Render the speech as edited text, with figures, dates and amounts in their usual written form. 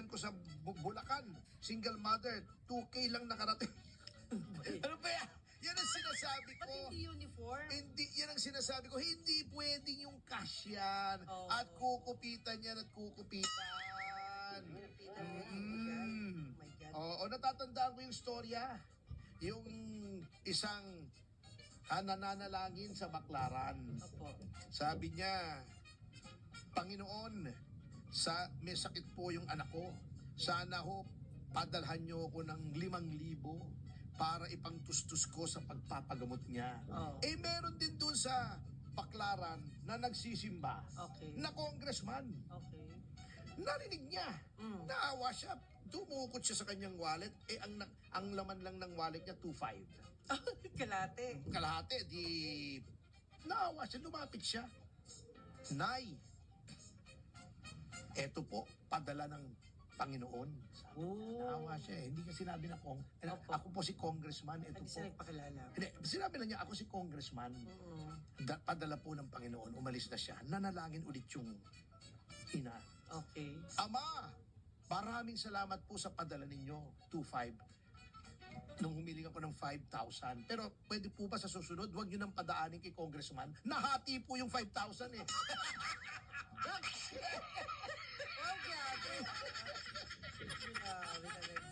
pinsan ko sa Bulacan, single mother, 2K lang nakarating. Ano ba yan? Yan ang sinasabi ko. Ba't hindi uniform? Hindi, yan ang sinasabi ko. Hindi pwedeng yung cash yan. Oo. At kukupitan yan at kukupitan. Oh my God. Oo, natatandaan ko yung storya. Yung isang nananalangin sa Baclaran. Opo. Sabi niya, Panginoon, may sakit po yung anak ko. Sana ho, padalhan niyo ako ng 5,000 para ipangtustus ko sa pagpapagamot niya. Oh. Eh, meron din dun sa Baclaran na nagsisimba Okay. na congressman. Okay. Narinig niya. Naawa siya. Dumukot siya sa kanyang wallet. Eh, ang laman lang ng wallet niya, 2,500. Kalate. Kalahati, di naawa siya, lumapit siya. Nay, eto po, padala ng Panginoon. Oh. Naawa siya eh. Hindi niya sinabi na Opo. ako po si congressman, eto Hindi po. siya nagpakilala. Hindi, sinabi lang niya, ako si congressman. Padala po ng Panginoon, umalis na siya. Nanalangin ulit yung ina. Okay. Ama, maraming salamat po sa padala ninyo, 2,500. Nung humiling ako ng 5,000. Pero pwede po ba sa susunod, huwag nyo nang padaanin kay congressman? Nahati po yung 5,000 eh. Oh, grabe. Grabe talaga.